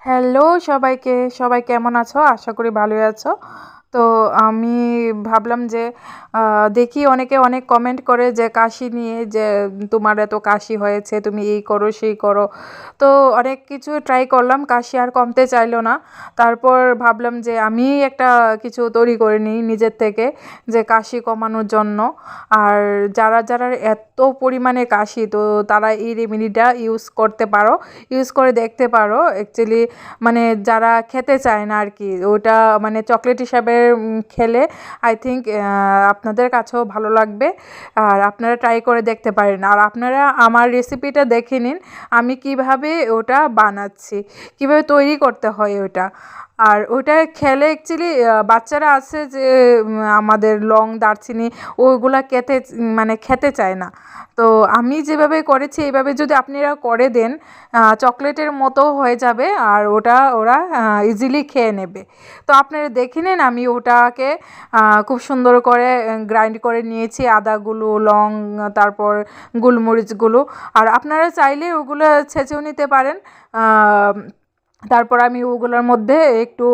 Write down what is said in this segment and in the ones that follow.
Hello সবাইকে, সবাই কেমন আছো? আশা করি ভালোই আছো। তো আমি ভাবলাম যে দেখি অনেকে অনেক কমেন্ট করে যে কাশি নিয়ে যে তোমার এত কাশি হয়েছে, তুমি এই করো সেই করো। তো অনেক কিছু ট্রাই করলাম, কাশি আর কমতে চাইলো না। তারপর ভাবলাম যে আমি একটা কিছু তৈরি করে নিই নিজের থেকে, যে কাশি কমানোর জন্য। আর যারা যারা এত পরিমাণে কাশি, তো তারা এই রেমেডিটা ইউজ করতে পারো, ইউজ করে দেখতে পারো। অ্যাকচুয়ালি মানে যারা খেতে চায় না আর কি, ওটা মানে চকলেট হিসাবে খেলে আই থিঙ্ক আপনাদের কাছেও ভালো লাগবে। আর আপনারা ট্রাই করে দেখতে পারেন। আর আপনারা আমার রেসিপিটা দেখে নিন, আমি কিভাবে ওটা বানাচ্ছি, কিভাবে তৈরি করতে হয় ওটা। আর ওটা খেলে অ্যাকচুয়ালি বাচ্চারা আছে যে আমাদের লং দারচিনি ওইগুলা মানে খেতে চায় না। তো আমি যেভাবে করেছি এইভাবে যদি আপনারা করে দেন, চকলেটের মতো হয়ে যাবে আর ওটা ওরা ইজিলি খেয়ে নেবে। তো আপনারা দেখে নিন, আমি ওটাকে খুব সুন্দর করে গ্রাইন্ড করে নিয়েছি, আদাগুলো, লং, তারপর গোলমরিচগুলো। আর আপনারা চাইলে ওগুলো ছেঁচেও নিতে পারেন। তারপর আমি ওগুলোর মধ্যে একটু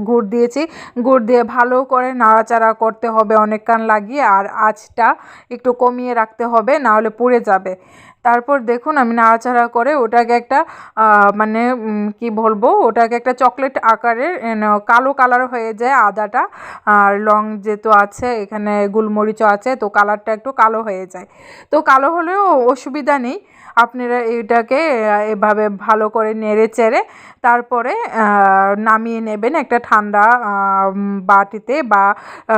গুড় দিয়েছি। গুড় দিয়ে ভালো করে নাড়াচাড়া করতে হবে অনেকক্ষণ লাগিয়ে, আর আঁচটা একটু কমিয়ে রাখতে হবে, না হলে পুড়ে যাবে। তারপর দেখুন আমি নাড়াচাড়া করে ওটাকে একটা মানে কি বলবো, ওটাকে একটা চকলেট আকারের কালো কালার হয়ে যায় আদাটা। আর লং যেহেতু আছে, এখানে গোলমরিচও আছে, তো কালারটা একটু কালো হয়ে যায়। তো কালো হলেও অসুবিধা নেই, আপনারা এটাকে এভাবে ভালো করে নেড়ে চেড়ে তারপরে নামিয়ে নেবেন একটা ঠান্ডা বাটিতে বা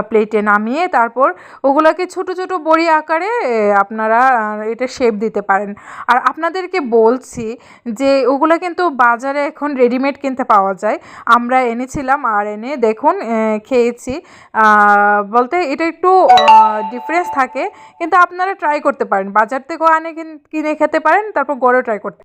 প্লেটে নামিয়ে। তারপর ওগুলোকে ছোট ছোট বড়ি আকারে আপনারা এটা শেপ দিতে পারেন। আর আপনাদেরকে বলছি যে ওগুলো কিন্তু বাজারে এখন রেডিমেড কিনতে পাওয়া যায়। আমরা এনেছিলাম, আর এনে দেখুন খেয়েছি। বলতে এটা একটু ডিফারেন্স থাকে, কিন্তু আপনারা ট্রাই করতে পারেন, বাজার থেকেও কিনে খেতে পারেন, তারপর ঘরেও ট্রাই করতে